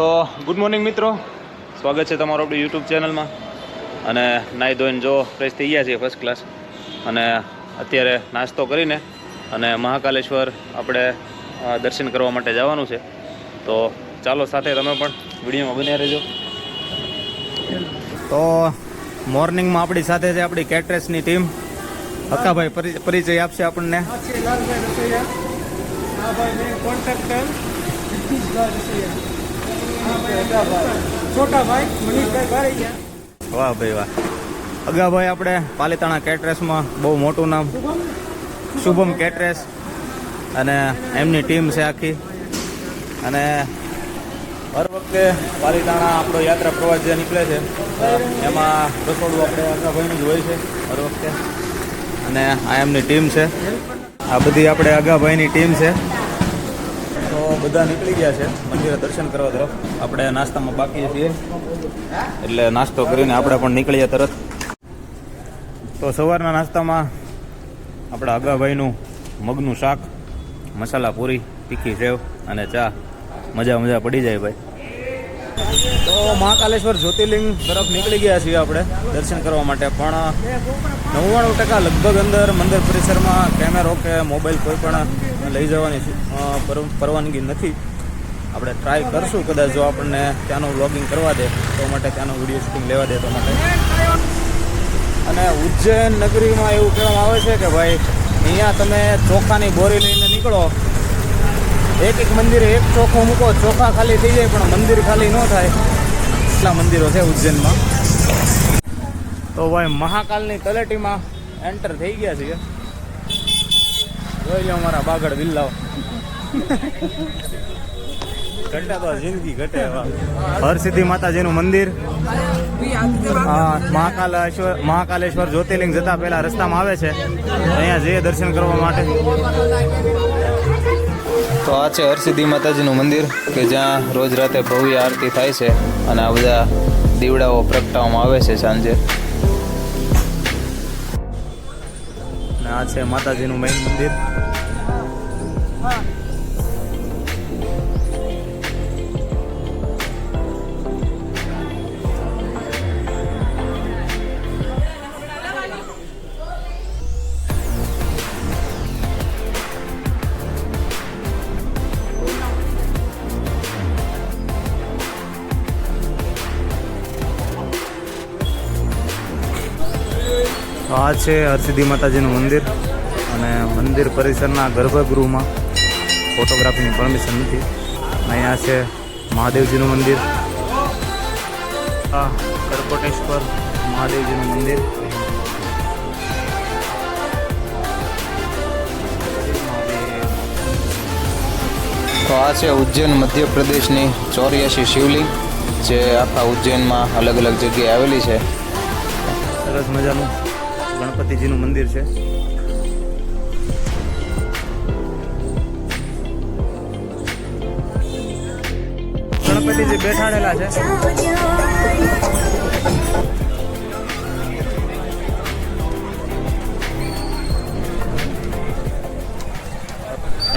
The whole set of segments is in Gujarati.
તો ગુડ મોર્નિંગ મિત્રો, સ્વાગત છે તમારું આપણી યુટ્યુબ ચેનલમાં. અને નાહી ધોઈને જો ફ્રેશ થઈ ગયા છીએ ફર્સ્ટ ક્લાસ, અને અત્યારે નાસ્તો કરીને અને મહાકાલેશ્વર આપણે દર્શન કરવા માટે જવાનું છે. તો ચાલો સાથે તમે પણ વિડીયોમાં બન્યા રહેજો. તો મોર્નિંગમાં આપણી સાથે છે આપણી કેટરેસની ટીમ. હક્કાભાઈ પરિચય આપશે આપણને. વાહ ભાઈ વાહ. અગાભાઈ આપણે પાલીતાણા કેટરેસમાં બહુ મોટું નામ, શુભમ કેટરેસ, અને એમની ટીમ છે આખી. અને હર વખતે પાલીતાણા આપણો યાત્રા પ્રવાસ જે નીકળે છે એમાં રસોડું આપણે અગાભાઈનું જ હોય છે હર વખતે. અને આ એમની ટીમ છે, આ બધી આપણે અગાભાઈની ટીમ છે. તો બધા નીકળી ગયા છે મંદિરે દર્શન કરવા તરફ. આપણે નાસ્તામાં બાકી છીએ એટલે નાસ્તો કરીને આપણે પણ નીકળીએ તરત. તો સવારના નાસ્તામાં આપણા અગાભાઈનું મગનું શાક, મસાલા પૂરી, તીખી સેવ અને ચા. મજા પડી જાય ભાઈ. તો મહાકાલેશ્વર જ્યોતિર્લિંગ તરફ નીકળી ગયા છીએ આપણે દર્શન કરવા માટે. પણ 99% લગભગ અંદર મંદિર પરિસરમાં કેમેરો કે મોબાઈલ કોઈ પણ લઈ જવાની પરવાનગી નથી. આપણે ટ્રાય કરશું કદાચ જો આપણને ત્યાંનું વ્લોગિંગ કરવા દે તો માટે, ત્યાંનું વિડીયો શૂટિંગ લેવા દે તો માટે. અને ઉજ્જૈન નગરીમાં એવું કહેવામાં આવે છે કે ભાઈ અહીંયા તમે ચોખાની બોરી લઈને નીકળો, એક મંદિરે એક ચોખો મૂકો, ચોખા ખાલી થઈ જાય પણ મંદિર ખાલી ન થાય. એટલા મંદિરો છે ઉજ્જૈનમાં. તો ભાઈ મહાકાલની તલેટીમાં એન્ટર થઈ ગયા છીએ. જોઈ લો અમારા બાગડ બિલ્લાઓ. ઘટે તો જિંદગી ઘટે. હરસિદ્ધિ માતાજીનું મંદિર મહાકાલેશ્વર જ્યોતિર્લિંગ જતા પહેલા રસ્તામાં આવે છે. અહીંયા જઈએ દર્શન કરવા માટે. તો આ છે હરસિદ્ધિ માતાજીનું મંદિર કે જ્યાં રોજ રાતે ભવ્ય આરતી થાય છે અને આ બધા દીવડાઓ પ્રગટાવવામાં આવે છે સાંજે. અને આ છે માતાજીનું મેઇન મંદિર. આ છે હરસિદ્ધિ માતાજીનું મંદિર. અને મંદિર પરિસરના ગર્ભગૃહમાં ફોટોગ્રાફીની પરમિશન નથી. અહીંયા છે મહાદેવજીનું મંદિર. આ કરકોટેશ્વર મહાદેવજીનું મંદિર. તો આ છે ઉજ્જૈન મધ્યપ્રદેશની 84 શિવલિંગ જે આખા ઉજ્જૈનમાં અલગ અલગ જગ્યાએ આવેલી છે. સરસ મજાનું ગણપતિજીનું મંદિર છે. ગણપતિજી બેઠાડેલા છે.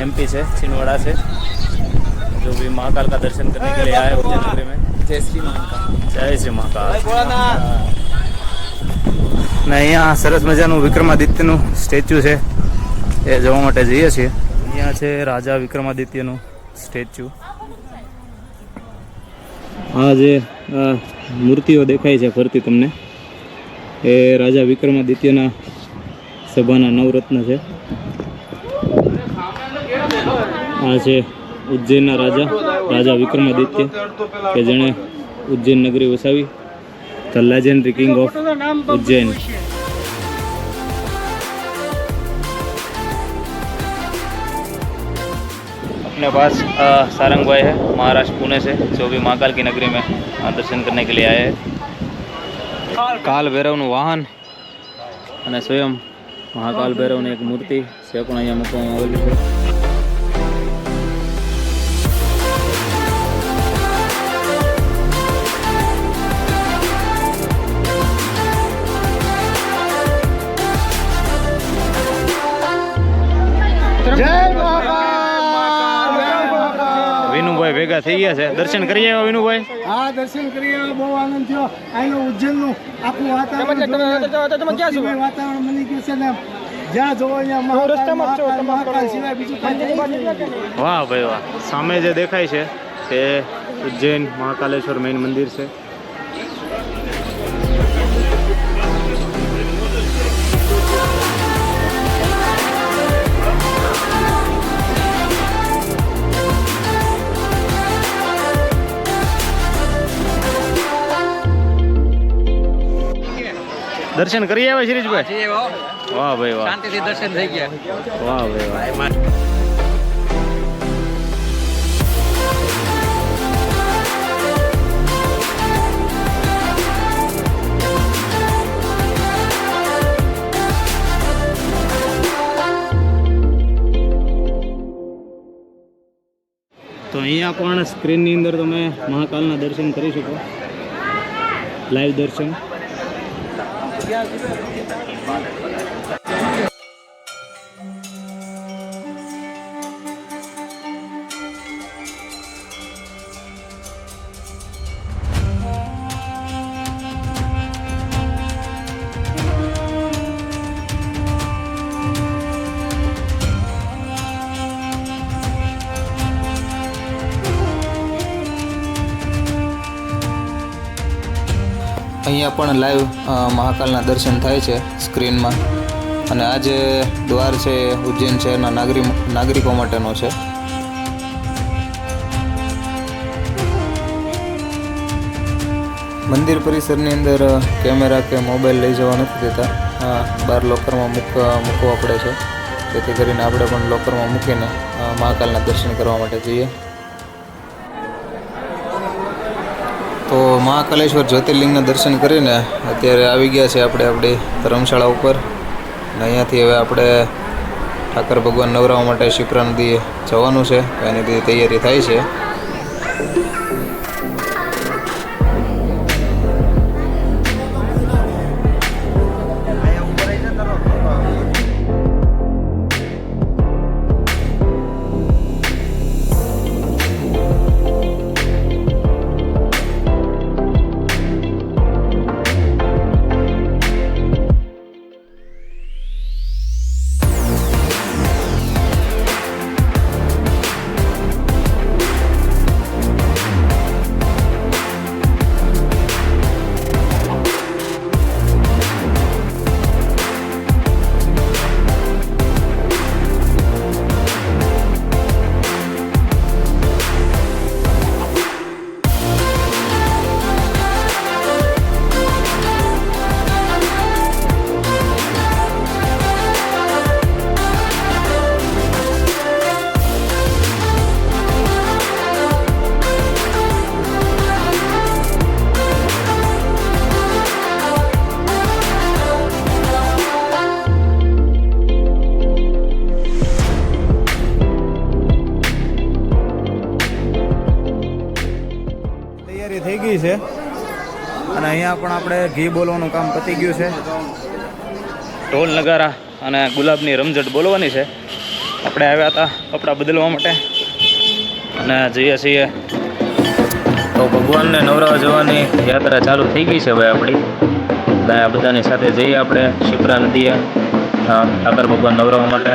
एमपी से छिंदवाड़ा से जो भी महाकाल का दर्शन करने के लिए आए उज्जैन नगरी में. जय श्री महाकाल. ને અહીંયા સરસ મજાનું વિક્રમાદિત્યનું સ્ટેચ્યુ છે, એ જોવા માટે જઈએ છીએ. અહીંયા છે રાજા વિક્રમાદિત્યનું સ્ટેચ્યુ. આ જે મૂર્તિઓ દેખાય છે ફરતી તમને, એ રાજા વિક્રમાદિત્યના સભાના નવરત્ન છે. આ છે ઉજ્જૈનના રાજા વિક્રમાદિત્ય કે જેણે ઉજ્જૈન નગરી વસાવી. The legendary king of Ujjain. अपने पास सारंग भाई है, महाराष्ट्र पुणे से, जो भी महाकाल की नगरी में दर्शन करने के लिए आए हैं. काल भैरवનું વાહન અને સ્વયં મહાકાલ ભૈરવની એક મૂર્તિ છે પણ અહીંયા મૂકવામાં આવેલી છે. ભેગા થઈ ગયા છે. દર્શન કરી આવ્યા વિનુભાઈ? હા, દર્શન કરી બહુ આનંદ થયો. અહીંનું ઉજ્જૈનનું આખું વાતાવરણ બની ગયું છે ને, જ્યાં જોવો અહીંયા મહાકાલ સિવાય બીજું કાંઈ. વાહ ભાઈ વાહ. સામે જે દેખાય છે તે ઉજ્જૈન મહાકાલેશ્વર મેઇન મંદિર છે. દર્શન કરી આવ્યા શિરીષભાઈ? વાહ ભાઈ વાહ, શાંતિથી દર્શન થઈ ગયા. વાહ ભાઈ વાહ. તો અહીંયા પણ સ્ક્રીનની અંદર તમે મહાકાલના દર્શન કરી શકો, લાઈવ દર્શન. અહીંયા પણ લાઈવ મહાકાલના દર્શન થાય છે સ્ક્રીનમાં. અને આ જે દ્વાર છે ઉજ્જૈન શહેરના નાગરિકો માટેનો છે. મંદિર પરિસરની અંદર કેમેરા કે મોબાઈલ લઈ જવા નથી દેતા, બહાર લોકરમાં મૂકવા પડે છે. જેથી કરીને આપણે પણ લોકરમાં મૂકીને મહાકાલના દર્શન કરવા માટે જઈએ. તો મહાકાલેશ્વર જ્યોતિર્લિંગના દર્શન કરીને અત્યારે આવી ગયા છે આપણે આપણી ધર્મશાળા ઉપર. અને અહીંયાથી હવે આપણે ઠાકર ભગવાન નવરાવવા માટે શિપ્રા નદીએ જવાનું છે. એની બધી તૈયારી થાય છે. થઈ ગઈ છે અને અહીંયા પણ આપણે ઘી બોલવાનું કામ પતી ગયું છે. ઢોલ નગારા અને ગુલાબની રમઝટ બોલવાની છે. આપણે આવ્યા હતા કપડાં બદલવા માટે અને જઈએ છીએ. તો ભગવાનને નવરાવા જવાની યાત્રા ચાલુ થઈ ગઈ છે ભાઈ આપણી. એટલે આ બધાની સાથે જઈએ આપણે શિપ્રા નદીએ ઠાકર ભગવાન નવરાવા માટે.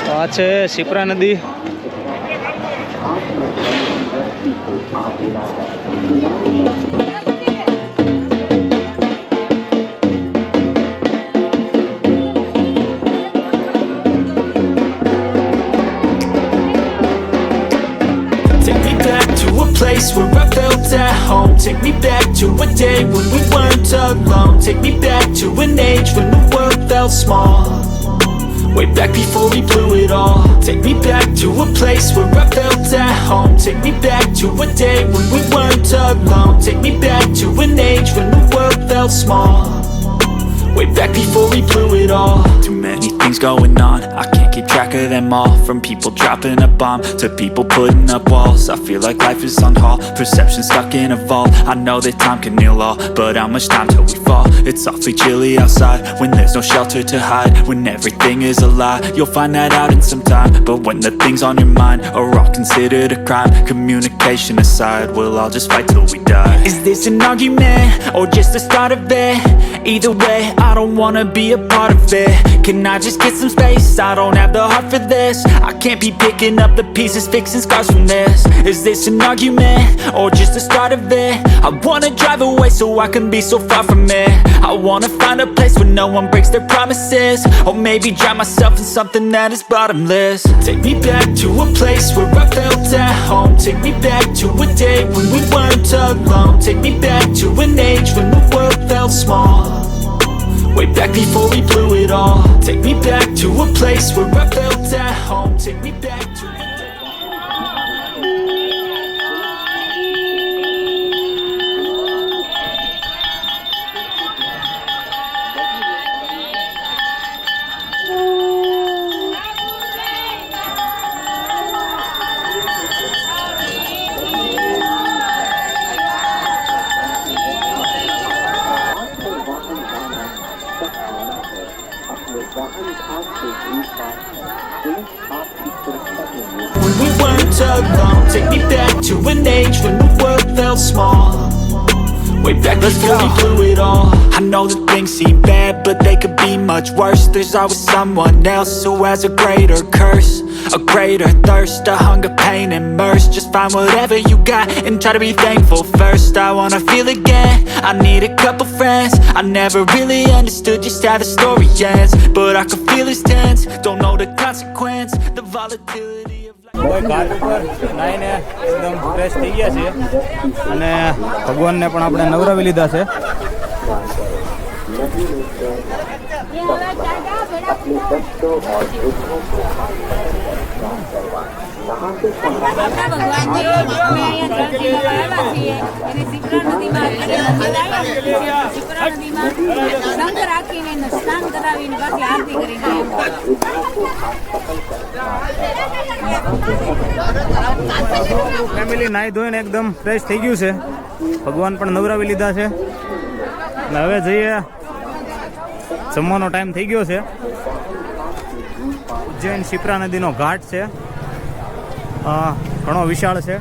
તો આ છે શિપ્રા નદી. Take me back to a place where I felt at home. Take me back to a day when we weren't alone. Take me back to an age when the world felt small. Way back before we blew it all. Take me back to a place where I felt at home. Take me back to a day when we weren't alone. Take me back to an age when the world felt small. Way back before we blew it all. Too many things going on, I can't keep track of them all. From people dropping a bomb to people putting up walls. I feel like life is on hold, perception stuck in a vault. I know that time can heal all, but how much time till we fall? It's awfully chilly outside when there's no shelter to hide. When everything is a lie, you'll find that out in some time. But when the things on your mind are all considered a crime, communication aside, we'll all just fight till we die. Is this an argument or just the start of it? Either way, I don't wanna be a part of it. Can I just get some space? I don't have the heart for this. I can't be picking up the pieces, fixing scars from this. Is this an argument or just the start of it? I wanna drive away so I can be so far from it. I wanna find a place where no one breaks their promises. Or maybe drown myself in something that is bottomless. Take me back to a place where I felt at home. Take me back to a day when we weren't alone. Take me back to an age when the world felt small. Way back before we blew it all. Take me back to a place where I felt at home. Take me back to a day. When we weren't alone, take me back to an age when the world felt small. Way back before we blew it all. I know that things seem bad, but they could be much worse. There's always someone else who has a greater curse, a greater thirst, a hunger, pain, and mercy. Just find whatever you got and try to be thankful first. I wanna feel again, I need a couple friends. I never really understood just how the story ends, but I can feel it's tense. Don't know the consequence, the volatility of life. ભાઈ ઘાટ ઉપર નાઈને એકદમ ફ્રેશ થઈ ગયા છે અને ભગવાનને પણ આપણે નવરાવી લીધા છે. ફેમિલી નાઈ ધોઈને એકદમ ફ્રેશ થઈ ગયું છે. ભગવાન પણ નવરાવી લીધા છે અને હવે જઈએ. જમવાનો ટાઈમ થઈ ગયો છે. ઉજ્જૈન શિપ્રા નદીનો ઘાટ છે, ઘણો વિશાળ છે.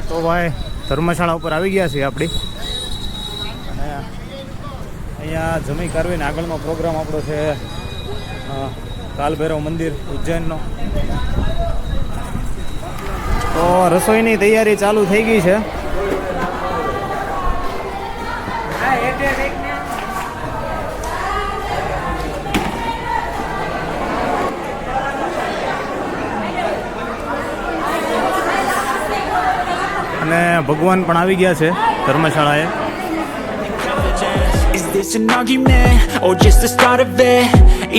તો ભાઈ ધર્મશાળા ઉપર આવી ગયા છીએ આપણી, અને અહીંયા જમી કરવીને આગળનો પ્રોગ્રામ આપણો છે કાલભૈરવ મંદિર ઉજ્જૈનનો. તો રસોઈની તૈયારી ચાલુ થઈ ગઈ છે. અને ભગવાન પણ આવી ગયા છે ધર્મશાળાએ. Is this an argument or just the start of it?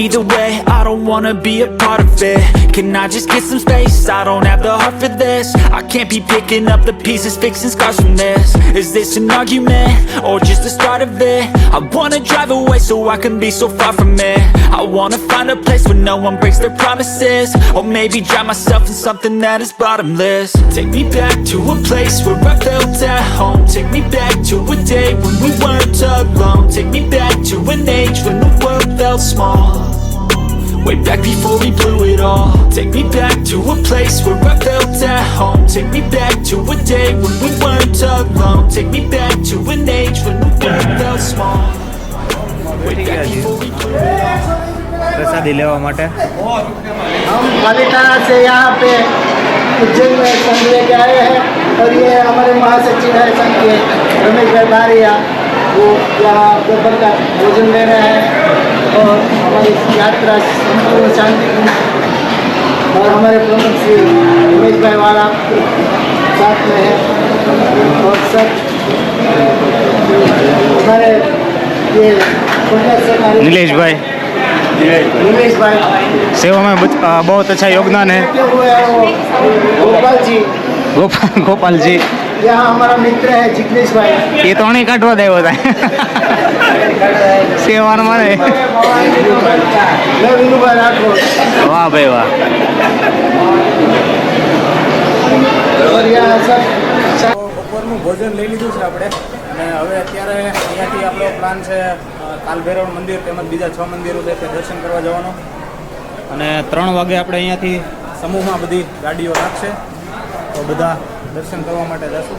Either way, I don't wanna be a part of it. Can I just get some space? I don't have the heart for this. I can't be picking up the pieces, fixing scars from this. Is this an argument or just the start of it? I wanna drive away so I can be so far from it. I wanna find a place where no one breaks their promises. Or maybe drown myself in something that is bottomless. Take me back to a place where I felt at home. Take me back to a day when we weren't alone. Take me back to an age when the world felt small. Way back before we blew it all. Take me back to a place where I felt at home. Take me back to a day when we weren't alone. Take me back to an age when the world felt small. પહોંચી ગયા છીએ પ્રસાદી લેવા માટે. हम पालिताना से यहाँ पे उज्जैन में संघ लेके आए हैं और ये हमारे महासचिव है संघ के रमेश भाई बारिया, वो यहाँ दोपहर का भोजन ले रहे हैं और हमारी यात्रा संपूर्ण शांति और हमारे प्रमुख श्री रमेश भाई वाला साथ में है और सब हमारे ये नीलेश भाई नीलेश भाई सेवा में बहुत अच्छा योगदान है. बैठे हुए हैं वो गोपाल जी, गोपाल जी यहाँ हमारा मित्र है जिग्नेश भाई. ये तो नहीं काटवा देव था सेवा मारे. मैं विनुभाई राठौर वाह भाई वाह. और यहाँ सब બપોરનું ભોજન લઈ લીધું છે આપણે અને હવે અત્યારે અહીંયાથી આપણો પ્લાન છે કાલ ભૈરવ મંદિર તેમજ બીજા 6 મંદિરો છે તે દર્શન કરવા જવાનો અને 3 વાગે આપણે અહીંયાથી સમૂહમાં બધી ગાડીઓ રાખશે તો બધા દર્શન કરવા માટે જશું.